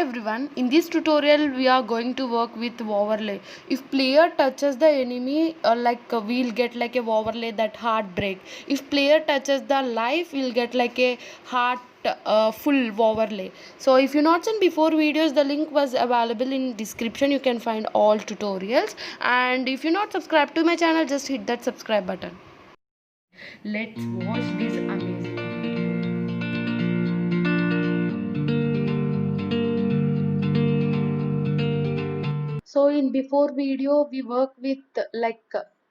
everyone, in this tutorial we are going to work with overlay. If player touches the enemy, we'll get like a overlay that heartbreak. If player touches the life, we'll get like a heart full overlay. So if you not seen before videos, the link was available in description. You can find all tutorials, and if you not subscribed to my channel, just hit that subscribe button. Let's watch this amazing video. So in before video we work with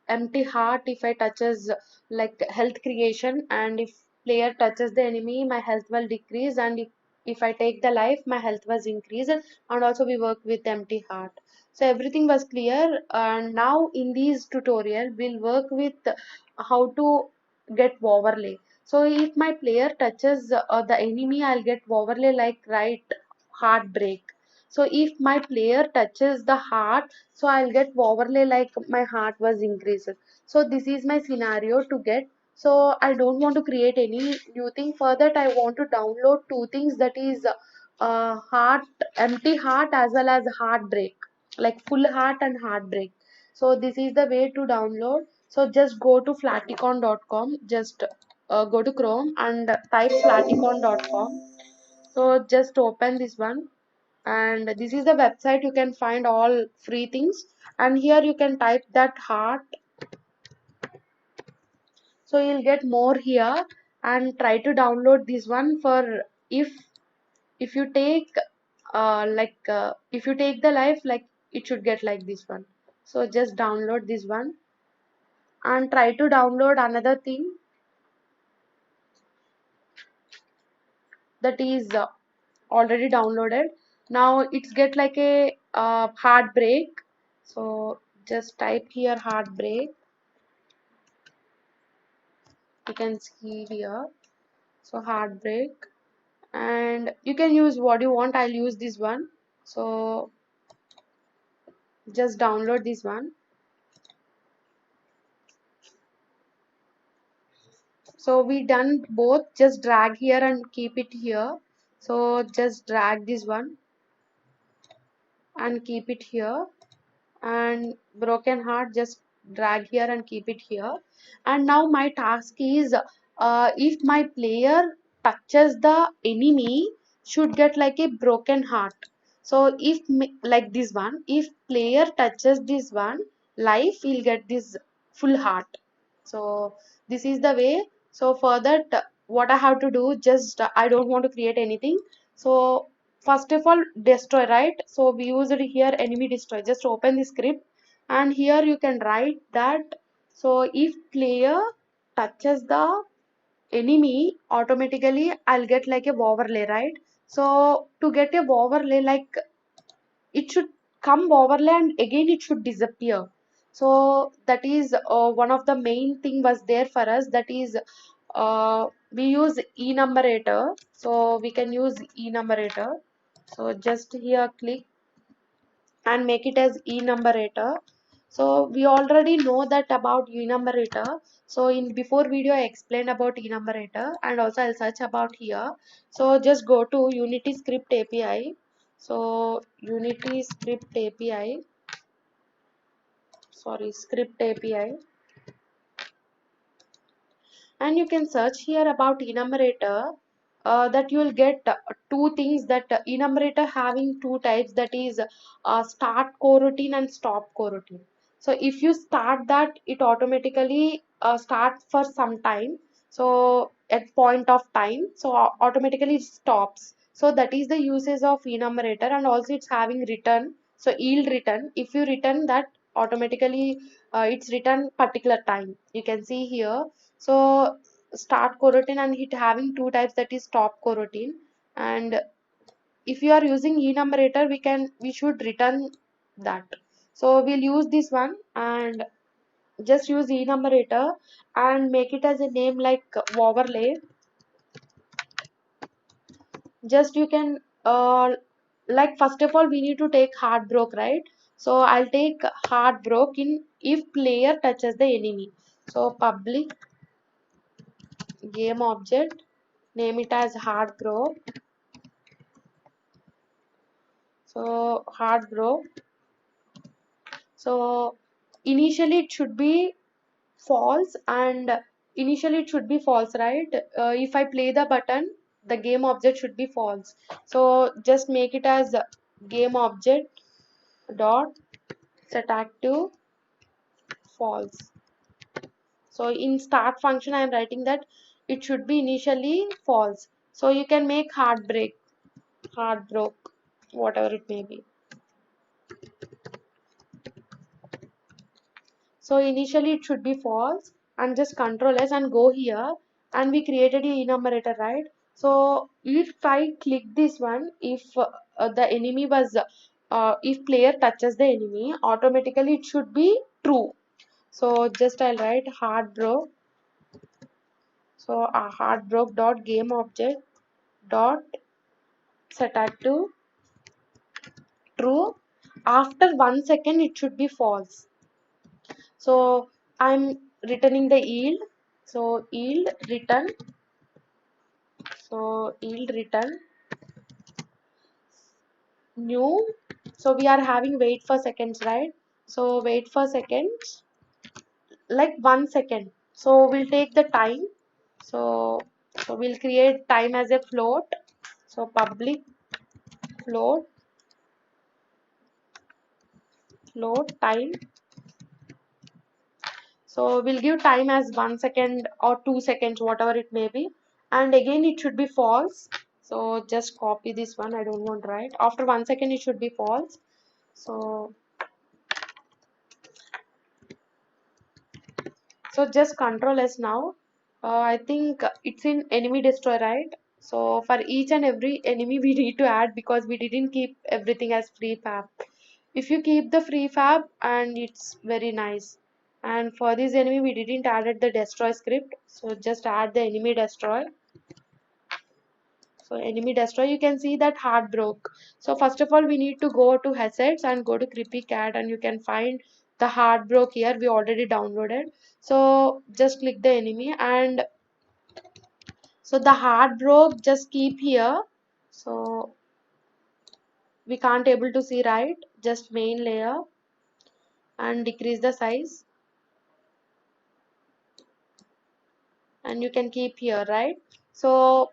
empty heart. If I touches like health creation, and if player touches the enemy, my health will decrease, and if I take the life, my health was increased. And also we work with empty heart. So everything was clear, and now in this tutorial we'll work with how to get overlay. So if my player touches the enemy, I'll get overlay like right heartbreak. So if my player touches the heart, so I'll get overlay like my heart was increased. So this is my scenario to get. So I don't want to create any new thing. For that I want to download two things, that is heart, empty heart, as well as heartbreak, like full heart and heartbreak. So this is the way to download. So just go to flaticon.com, just go to Chrome and type flaticon.com. So just open this one, and this is the website. You can find all free things, and here you can type that heart. So you'll get more here, and try to download this one. For if you take if you take the life, like it should get like this one. So just download this one, and try to download another thing, that is already downloaded. Now it's get like a heartbreak. So just type here heartbreak. You can see here. So heartbreak, and you can use what you want. I'll use this one. So just download this one. So we done both. Just drag here and keep it here. So just drag this one and keep it here, and broken heart, just drag here and keep it here. And now my task is, if my player touches the enemy, should get like a broken heart. So if like this one, if player touches this one life, he'll get this full heart. So this is the way. So for that, what I have to do, just I don't want to create anything. So first of all, destroy, right? So we used here enemy destroy. Just open the script, and here you can write that. So if player touches the enemy, automatically I'll get like a overlay, right? So to get a overlay, like it should come overlay and again it should disappear. So that is one of the main thing was there for us, that is we use enumerator. So we can use enumerator. So just here click and make it as enumerator. So we already know that about enumerator. So in before video I explained about enumerator, and also I'll search about here. So just go to Unity Script API. So Unity Script API, sorry, Script API, and you can search here about enumerator. That you will get two things, that enumerator having two types, that is start coroutine and stop coroutine. So if you start that, it automatically starts for some time. So at point of time, so automatically it stops. So that is the usage of enumerator. And also it's having return, so yield return. If you return that, automatically it's return particular time. You can see here. So start coroutine, and it having two types, that is stop coroutine. And if you are using enumerator, we should return that. So we'll use this one, and just use enumerator and make it as a name like overlay. Just you can like first of all we need to take heartbreak, right? So I'll take heartbreak in if player touches the enemy. So public game object, name it as heartbreak. So heart broke. So initially it should be false, and initially it should be false, right? If I play the button, the game object should be false. So just make it as game object dot set active false. So in start function I am writing that it should be initially false. So you can make heartbreak, heartbroke, whatever it may be. So initially it should be false, and just control S and go here, and we created a enumerator, right? So if I click this one, if the enemy was if player touches the enemy, automatically it should be true. So just I'll write heartbroke. So heartbroke dot game object dot set active true. After 1 second it should be false. So I'm returning the yield. So yield return. So yield return new. So we are having wait for seconds, right? So wait for seconds, like 1 second. So we'll take the time. So we'll create time as a float. So public float time. So we'll give time as 1 second or 2 seconds, whatever it may be. And again, it should be false. So just copy this one. I don't want to write. After 1 second, it should be false. So just control S now. I think it's in enemy destroy, right? So for each and every enemy we need to add, because we didn't keep everything as free fab. If you keep the free fab, and it's very nice. And for this enemy we didn't added the destroy script, so just add the enemy destroy. So enemy destroy, you can see that heart broke. So first of all we need to go to assets and go to creepy cat, and you can find the heart broke here, we already downloaded. So just click the enemy, and so the heart broke, just keep here. So we can't able to see, right? Just main layer and decrease the size, and you can keep here, right? So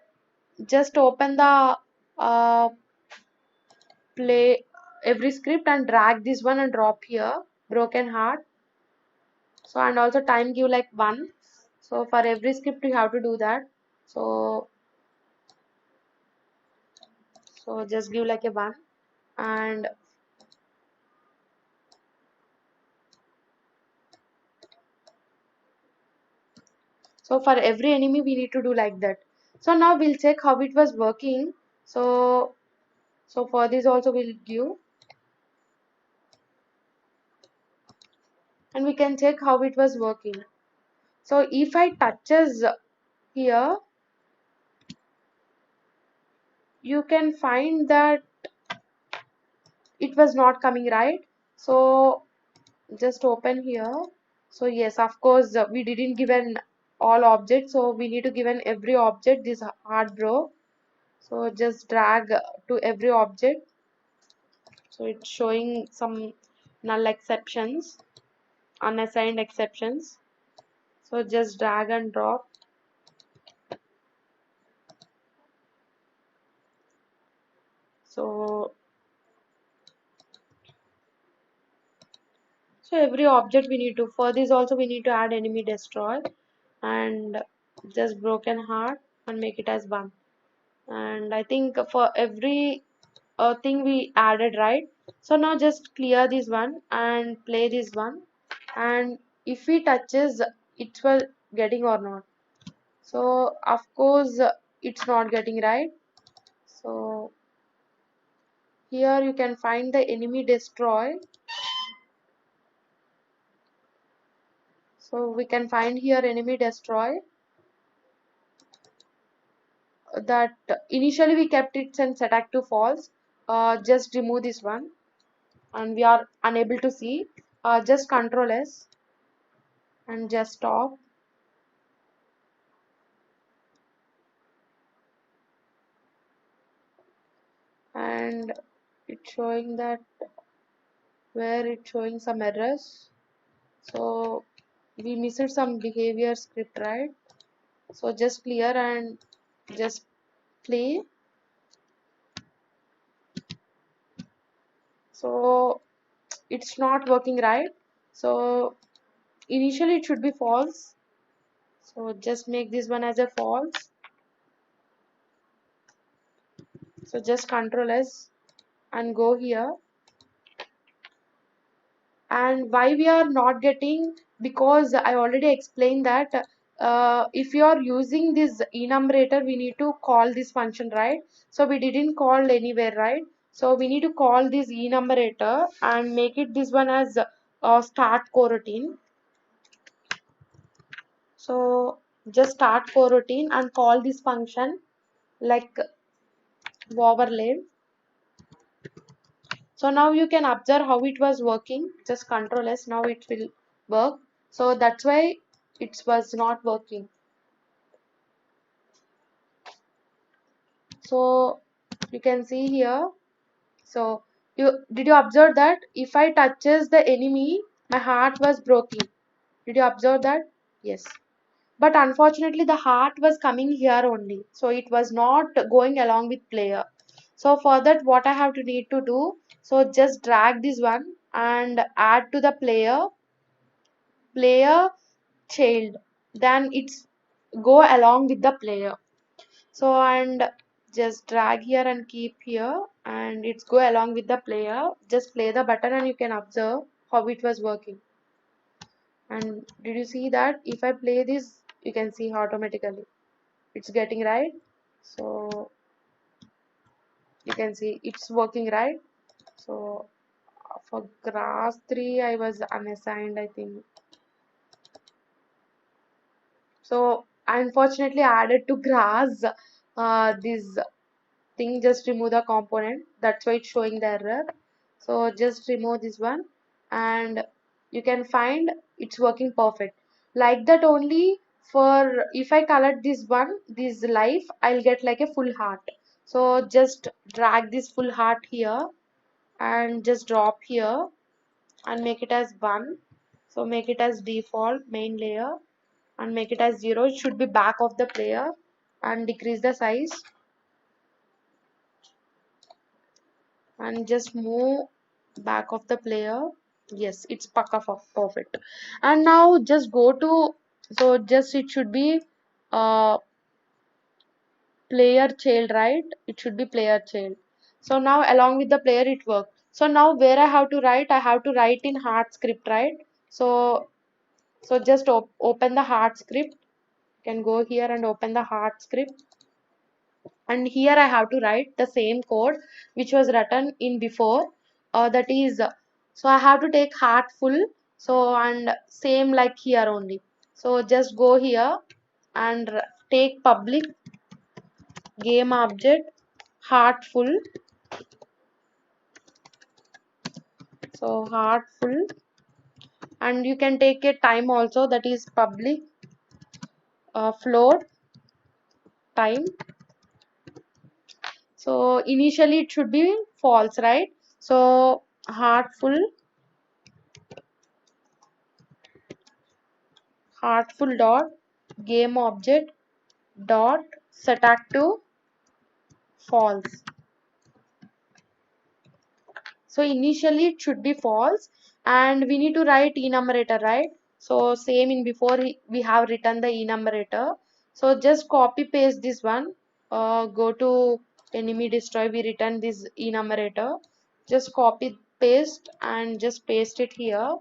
just open the play every script and drag this one and drop here broken heart. So and also time give like 1. So for every script you have to do that. So just give like a 1. And so for every enemy we need to do like that. So now we'll check how it was working. So for this also we'll give, and we can check how it was working. So if I touches here, you can find that it was not coming, right? So just open here. So yes, of course we didn't given all objects, so we need to given every object this hard broke. So just drag to every object. So it's showing some null exceptions, unassigned exceptions. So just drag and drop. So every object we need to, for this also we need to add enemy destroy, and just broken heart and make it as 1. And I think for every thing we added, right? So now just clear this one and play this one, and if he touches, it will getting or not. So of course it's not getting, right? So here you can find the enemy destroy. So we can find here enemy destroy, that initially we kept it and set active false. Just remove this one, and we are unable to see. Just control S and just stop. And it's showing that where it's showing some errors. So we missed some behavior script, right? So just clear and just play. So it's not working right. So initially it should be false. So just make this one as a false. So just Control S and go here. And why we are not getting, because I already explained that if you are using this enumerator, we need to call this function, right? So we didn't call anywhere, right? So we need to call this enumerator and make it this one as start coroutine. So just start coroutine and call this function like overlay. So now you can observe how it was working. Just Control S, now it will work. So that's why it was not working. So you can see here. So did you observe that if I touches the enemy, my heart was broken? Did you observe that? Yes. But unfortunately, the heart was coming here only. So it was not going along with player. So for that, what I have to need to do? So just drag this one and add to the player child. Then it's go along with the player. So and just drag here and keep here and it's go along with the player. Just play the button and you can observe how it was working. And did you see that if I play this, you can see automatically it's getting right. So you can see it's working right. So for grass 3 I was unassigned, I think. So I unfortunately added to grass this thing. Just remove the component, that's why it's showing the error. So just remove this one and you can find it's working perfect like that only. For if I collect this one, this life, I'll get like a full heart. So just drag this full heart here and just drop here and make it as 1. So make it as default main layer and make it as 0. It should be back of the player and decrease the size and just move back of the player. Yes, it's paka perfect. And now just go to, so just it should be uh player child, right? It should be player child. So now along with the player it works. So now where I have to write, I have to write in heart script, right? So just open the heart script. You can go here and open the heart script, and here I have to write the same code which was written in before. That is, so I have to take heart full. So and same like here only. So just go here and take public game object heart full. So heart full, and you can take a time also, that is public float time. So initially it should be false, right? So heartful dot game object dot set to false. So initially it should be false and we need to write enumerator, right? So same in before we have written the enumerator. So just copy paste this one. Go to enemy destroy, we written this enumerator. Just copy paste and just paste it here.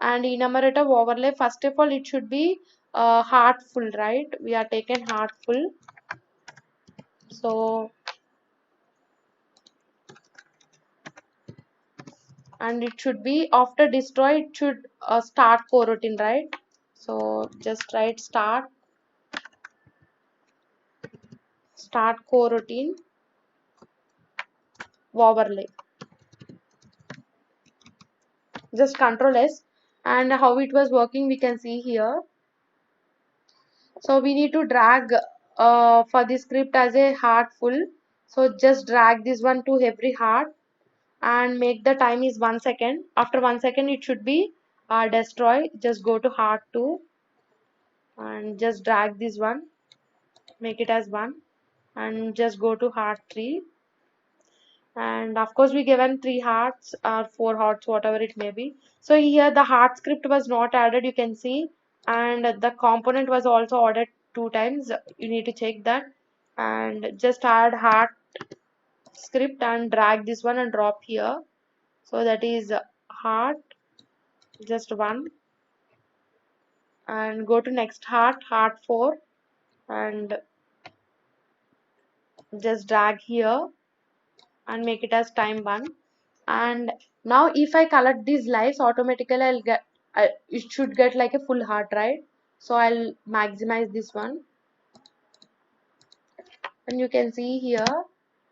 And enumerator overlay, first of all it should be heartful, right? We are taken heartful. So and it should be after destroy, it should start coroutine, right? So just write start coroutine overlay. Just Control S, and how it was working we can see here. So we need to drag for this script as a heart full. So just drag this one to every heart and make the time is 1 second. After 1 second it should be destroy. Just go to heart 2 and just drag this one, make it as 1, and just go to heart 3. And of course we given 3 hearts or 4 hearts, whatever it may be. So here the heart script was not added, you can see, and the component was also added 2 times. You need to check that, and just add heart script and drag this one and drop here. So that is heart just 1, and go to next heart 4, and just drag here and make it as time 1. And now if I collect these lives, automatically it should get like a full heart, right? So I'll maximize this one, and you can see here,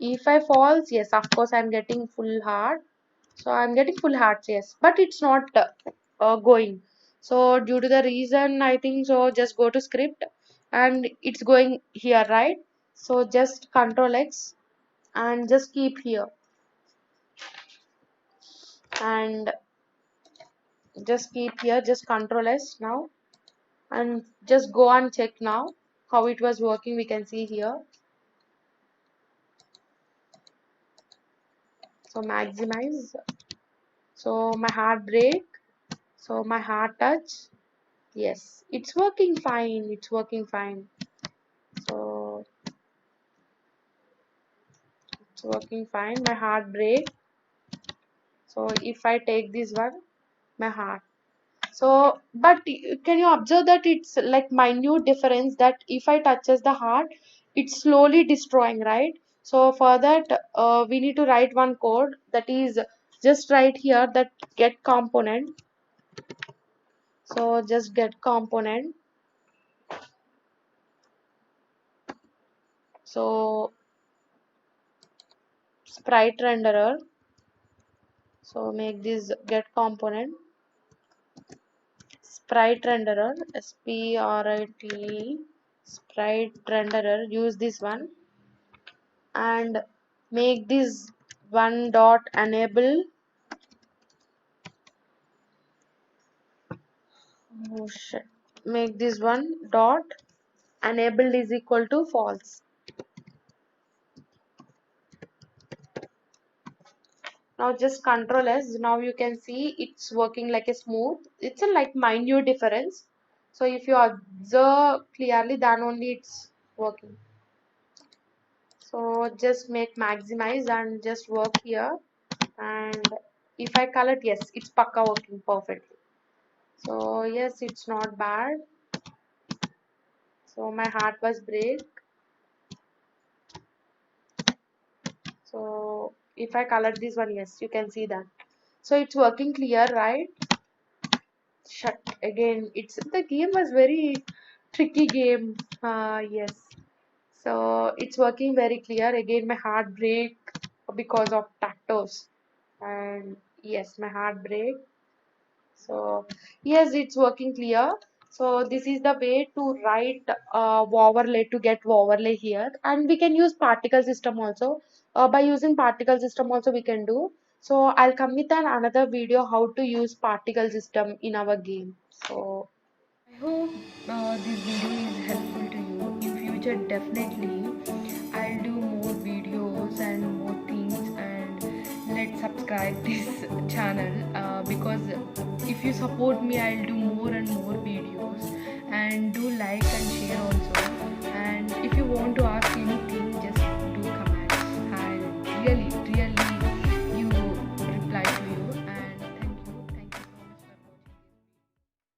if I falls, yes, of course I'm getting full heart. So I'm getting full hearts, yes, but it's not going. So due to the reason, I think so, just go to script, and it's going here, right? So just Control X and just keep here, and just keep here, just Control S now, and just go and check now how it was working. We can see here. So maximize. So my heart break. So my heart touch. Yes, it's working fine. It's working fine. So it's working fine. My heart break. So if I take this one, my heart. So, but can you observe that it's like minute difference, that if I touches the heart, it's slowly destroying, right? So for that, we need to write one code, that is just right here, that get component. So just get component. So sprite renderer. So make this get component sprite renderer, sprite sprite renderer. Use this one and make this one dot enable. Oh shit. Make this one dot enabled is equal to false. Now just Control S. Now you can see it's working like a smooth. It's a like minute difference. So if you observe clearly, then only it's working. So just make maximize and just work here. And if I color it, yes, it's pakka working perfectly. So yes, it's not bad. So my heart was break. So if I color this one, yes, you can see that. So it's working clear, right? Shut again. It's the game was very tricky game. Yes. So it's working very clear. Again, my heart break because of tactos. And yes, my heart break. So yes, it's working clear. So this is the way to write overlay, to get overlay here, and we can use particle system also. By using particle system also we can do. So I'll come with another video how to use particle system in our game. So I hope this video is helpful to you. In future, definitely I'll do more videos and more things, and let's subscribe this channel, because if you support me, I'll do more and more videos, and do like and share also, and